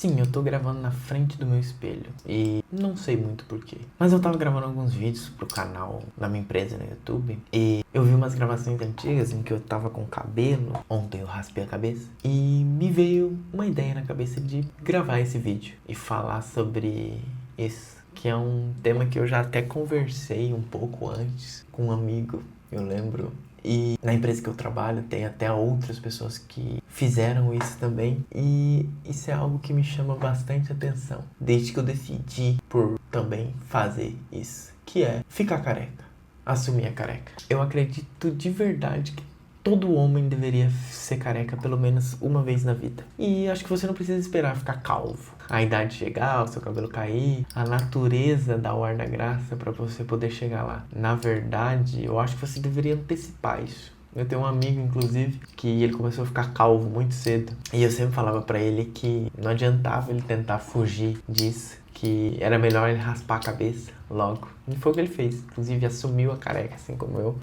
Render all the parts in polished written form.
Sim, eu tô gravando na frente do meu espelho e não sei muito porquê. Mas eu tava gravando alguns vídeos pro canal da minha empresa no YouTube e eu vi umas gravações antigas em que eu tava com cabelo. Ontem eu raspei a cabeça e me veio uma ideia na cabeça de gravar esse vídeo e falar sobre isso, que é um tema que eu já até conversei um pouco antes com um amigo, eu lembro. E na empresa que eu trabalho tem até outras pessoas que fizeram isso também. E isso é algo que me chama bastante atenção, desde que eu decidi por também fazer isso, que é ficar careca, assumir a careca. Eu acredito de verdade que todo homem deveria ser careca pelo menos uma vez na vida. E acho que você não precisa esperar ficar calvo, a idade chegar, o seu cabelo cair, a natureza dar o ar da graça para você poder chegar lá. Na verdade, eu acho que você deveria antecipar isso. Eu tenho um amigo, inclusive, que ele começou a ficar calvo muito cedo. E eu sempre falava pra ele que não adiantava ele tentar fugir disso, que era melhor ele raspar a cabeça logo. E foi o que ele fez. Inclusive assumiu a careca, assim como eu.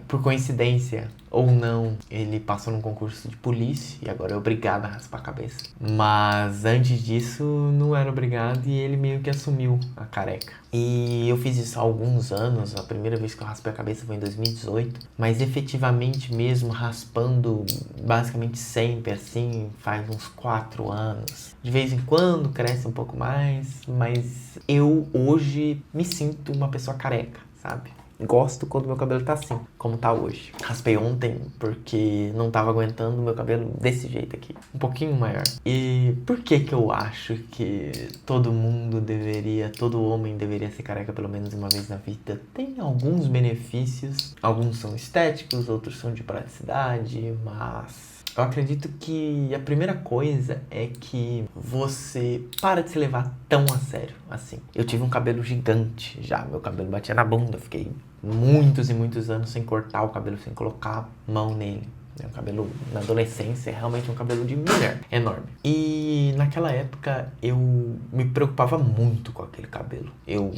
Por coincidência ou não, ele passou num concurso de polícia e agora é obrigado a raspar a cabeça. Mas antes disso, não era obrigado e ele meio que assumiu a careca. E eu fiz isso há alguns anos. A primeira vez que eu raspei a cabeça foi em 2018. Mas efetivamente mesmo, raspando basicamente sempre, assim, faz uns 4 anos. De vez em quando cresce um pouco mais, mas eu hoje me sinto uma pessoa careca, sabe? Gosto quando meu cabelo tá assim, como tá hoje. Raspei ontem porque não tava aguentando o meu cabelo desse jeito aqui, um pouquinho maior. E por que que eu acho que todo homem deveria ser careca pelo menos uma vez na vida? Tem alguns benefícios, alguns são estéticos, outros são de praticidade, mas eu acredito que a primeira coisa é que você para de se levar tão a sério assim. Eu tive um cabelo gigante já, meu cabelo batia na bunda, eu fiquei muitos e muitos anos sem cortar o cabelo, sem colocar mão nele. Meu cabelo na adolescência é realmente um cabelo de mulher, enorme. E naquela época eu me preocupava muito com aquele cabelo. Eu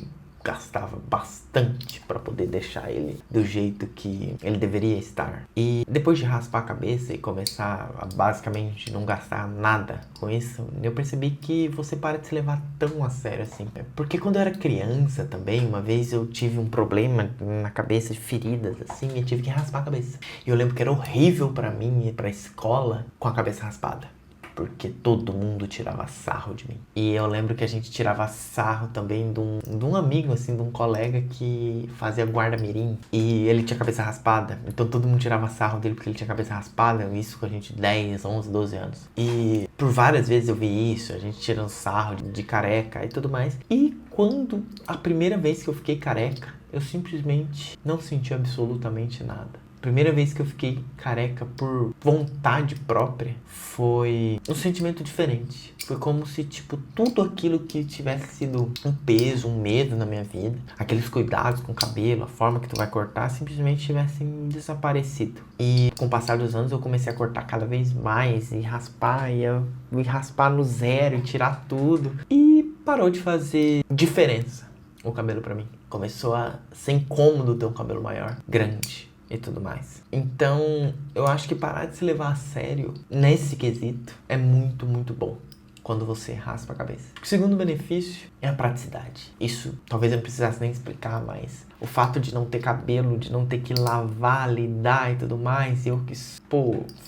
gastava bastante para poder deixar ele do jeito que ele deveria estar. E depois de raspar a cabeça e começar a basicamente não gastar nada com isso, eu percebi que você para de se levar tão a sério assim. Porque quando eu era criança também, uma vez eu tive um problema na cabeça de feridas assim e tive que raspar a cabeça. E eu lembro que era horrível para mim ir pra escola com a cabeça raspada, porque todo mundo tirava sarro de mim. E eu lembro que a gente tirava sarro também de um amigo, assim, de um colega que fazia guarda-mirim. E ele tinha a cabeça raspada. Então todo mundo tirava sarro dele porque ele tinha a cabeça raspada. Isso com a gente 10, 11, 12 anos. E por várias vezes eu vi isso, a gente tirando sarro de careca e tudo mais. E quando a primeira vez que eu fiquei careca, eu simplesmente não senti absolutamente nada. Primeira vez que eu fiquei careca por vontade própria foi um sentimento diferente. Foi como se, tipo, tudo aquilo que tivesse sido um peso, um medo na minha vida, aqueles cuidados com o cabelo, a forma que tu vai cortar, simplesmente tivessem desaparecido. E com o passar dos anos eu comecei a cortar cada vez mais e raspar, e raspar no zero e tirar tudo. E parou de fazer diferença o cabelo pra mim. Começou a ser incômodo ter um cabelo maior, grande e tudo mais. Então, eu acho que parar de se levar a sério nesse quesito é muito, muito bom quando você raspa a cabeça. O segundo benefício é a praticidade. Isso talvez eu não precisasse nem explicar, mas o fato de não ter cabelo, de não ter que lavar, lidar e tudo mais, eu que,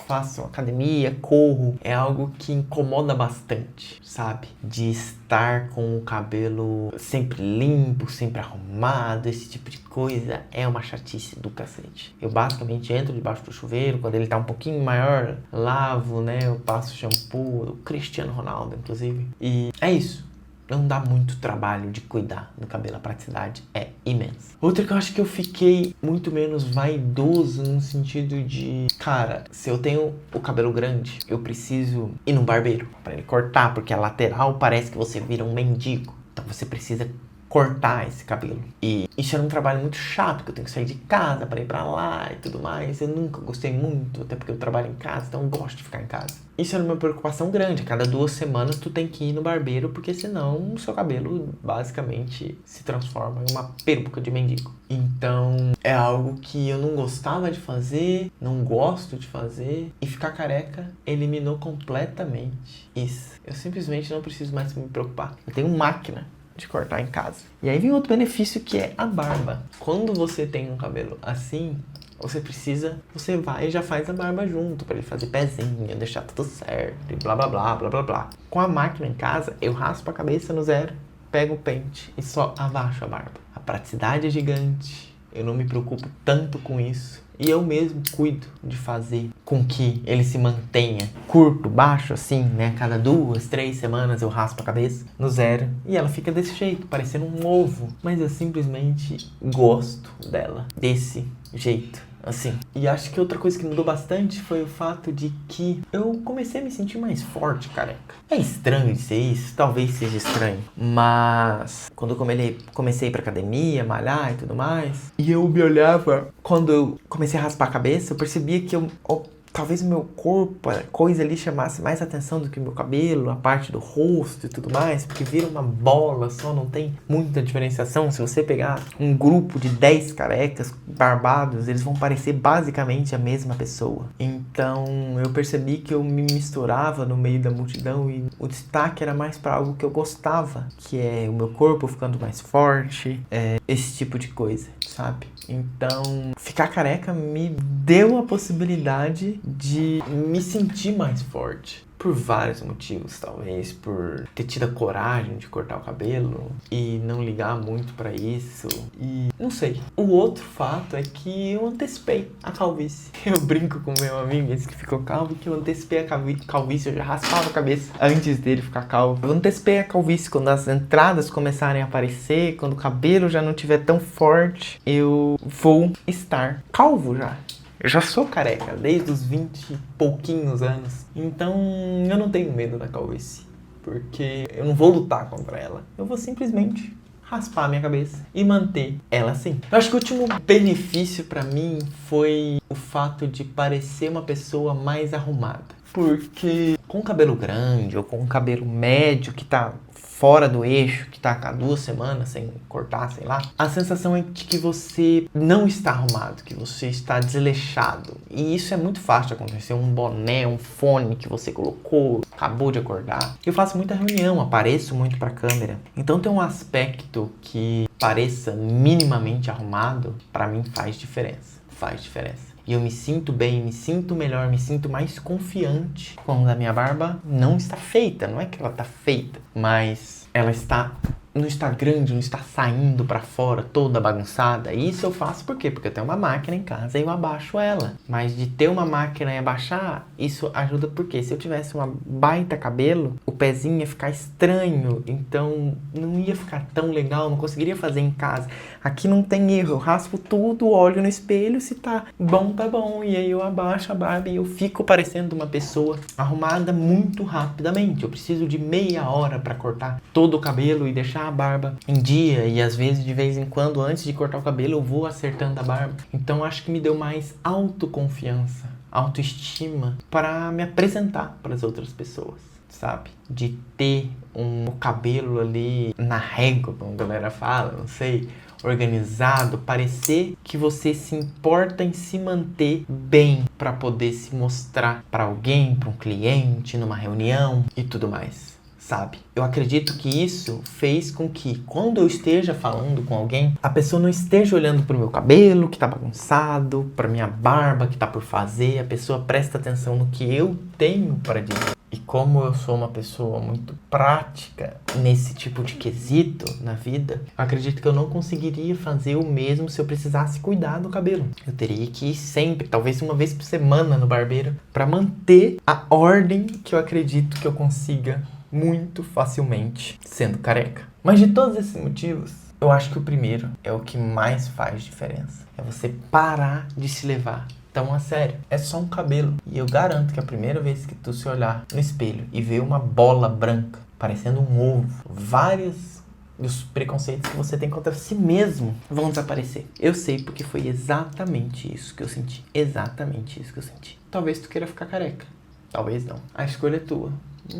faço academia, corro, é algo que incomoda bastante, sabe? De estar com o cabelo sempre limpo, sempre arrumado, esse tipo de coisa é uma chatice do cacete. Eu basicamente entro debaixo do chuveiro, quando ele tá um pouquinho maior, lavo, né? Eu passo shampoo do Cristiano Ronaldo, inclusive. E é isso. Não dá muito trabalho de cuidar do cabelo, a praticidade é imensa. Outra que eu acho que eu fiquei muito menos vaidoso no sentido de, cara, se eu tenho o cabelo grande, eu preciso ir num barbeiro pra ele cortar, porque a lateral parece que você vira um mendigo. Então você precisa cortar esse cabelo. E isso era um trabalho muito chato, porque eu tenho que sair de casa para ir para lá e tudo mais. Eu nunca gostei muito, até porque eu trabalho em casa, então eu gosto de ficar em casa. Isso era uma preocupação grande. A cada 2 semanas tu tem que ir no barbeiro, porque senão o seu cabelo basicamente se transforma em uma peruca de mendigo. Então é algo que eu não gostava de fazer, não gosto de fazer. E ficar careca eliminou completamente isso. Eu simplesmente não preciso mais me preocupar. Eu tenho máquina de cortar em casa. E aí vem outro benefício, que é a barba. Quando você tem um cabelo assim, você vai e já faz a barba junto, pra ele fazer pezinho, deixar tudo certo e blá blá blá blá blá blá. Com a máquina em casa, eu raspo a cabeça no zero, pego o pente e só abaixo a barba. A praticidade é gigante, eu não me preocupo tanto com isso. E eu mesmo cuido de fazer com que ele se mantenha curto, baixo, assim, né? Cada 2, 3 semanas eu raspo a cabeça no zero e ela fica desse jeito, parecendo um ovo. Mas eu simplesmente gosto dela, desse jeito. Assim. E acho que outra coisa que mudou bastante foi o fato de que eu comecei a me sentir mais forte, careca. É estranho dizer isso, talvez seja estranho, mas quando eu comecei a ir pra academia, malhar e tudo mais, e eu me olhava, quando eu comecei a raspar a cabeça, eu percebia que talvez o meu corpo, a coisa ali chamasse mais atenção do que o meu cabelo, a parte do rosto e tudo mais, porque vira uma bola só, não tem muita diferenciação. Se você pegar um grupo de 10 carecas barbados, eles vão parecer basicamente a mesma pessoa. Então eu percebi que eu me misturava no meio da multidão e o destaque era mais para algo que eu gostava, que é o meu corpo ficando mais forte, esse tipo de coisa, sabe? Então, ficar careca me deu a possibilidade de me sentir mais forte. Por vários motivos, talvez por ter tido a coragem de cortar o cabelo e não ligar muito pra isso. E não sei. O outro fato é que eu antecipei a calvície. Eu brinco com meu amigo, esse que ficou calvo, que eu antecipei a calvície. Eu já raspava a cabeça antes dele ficar calvo. Eu antecipei a calvície quando as entradas começarem a aparecer, quando o cabelo já não estiver tão forte. Eu vou estar calvo já. Eu já sou careca desde os 20 e pouquinhos anos. Então eu não tenho medo da calvície. Porque eu não vou lutar contra ela. Eu vou simplesmente raspar a minha cabeça e manter ela assim. Eu acho que o último benefício pra mim foi o fato de parecer uma pessoa mais arrumada. Porque com cabelo grande ou com cabelo médio que tá fora do eixo, que tá há 2 semanas sem cortar, sei lá, a sensação é de que você não está arrumado, que você está desleixado. E isso é muito fácil de acontecer. Um boné, um fone que você colocou, acabou de acordar. Eu faço muita reunião, apareço muito pra câmera. Então ter um aspecto que pareça minimamente arrumado, pra mim faz diferença. Faz diferença. E eu me sinto bem, me sinto melhor, me sinto mais confiante quando a minha barba não está feita. Não é que ela está feita, mas ela não está grande, não está saindo pra fora toda bagunçada. E isso eu faço por quê? Porque eu tenho uma máquina em casa e eu abaixo ela. Mas de ter uma máquina e abaixar, isso ajuda porque se eu tivesse uma baita cabelo, o pezinho ia ficar estranho. Então não ia ficar tão legal, não conseguiria fazer em casa. Aqui não tem erro, eu raspo tudo, olho no espelho, se tá bom, tá bom. E aí eu abaixo a barba e eu fico parecendo uma pessoa arrumada muito rapidamente. Eu preciso de meia hora pra cortar todo o cabelo e deixar a barba em dia. E às vezes, de vez em quando, antes de cortar o cabelo, eu vou acertando a barba. Então acho que me deu mais autoconfiança, autoestima para me apresentar para as outras pessoas, sabe? De ter um cabelo ali na régua, como a galera fala, não sei, organizado, parecer que você se importa em se manter bem para poder se mostrar para alguém, para um cliente, numa reunião e tudo mais, sabe? Eu acredito que isso fez com que quando eu esteja falando com alguém, a pessoa não esteja olhando pro meu cabelo que tá bagunçado, pra minha barba que tá por fazer, a pessoa presta atenção no que eu tenho para dizer. E como eu sou uma pessoa muito prática nesse tipo de quesito na vida, eu acredito que eu não conseguiria fazer o mesmo se eu precisasse cuidar do cabelo. Eu teria que ir sempre, talvez uma vez por semana no barbeiro, para manter a ordem que eu acredito que eu consiga muito facilmente sendo careca. Mas de todos esses motivos, eu acho que o primeiro é o que mais faz diferença. É você parar de se levar tão a sério. É só um cabelo. E eu garanto que a primeira vez que tu se olhar no espelho e ver uma bola branca parecendo um ovo, vários E os preconceitos que você tem contra si mesmo vão desaparecer. Eu sei porque foi exatamente isso que eu senti. Exatamente isso que eu senti. Talvez tu queira ficar careca. Talvez não. A escolha é tua.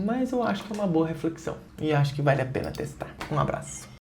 Mas eu acho que é uma boa reflexão. E acho que vale a pena testar. Um abraço.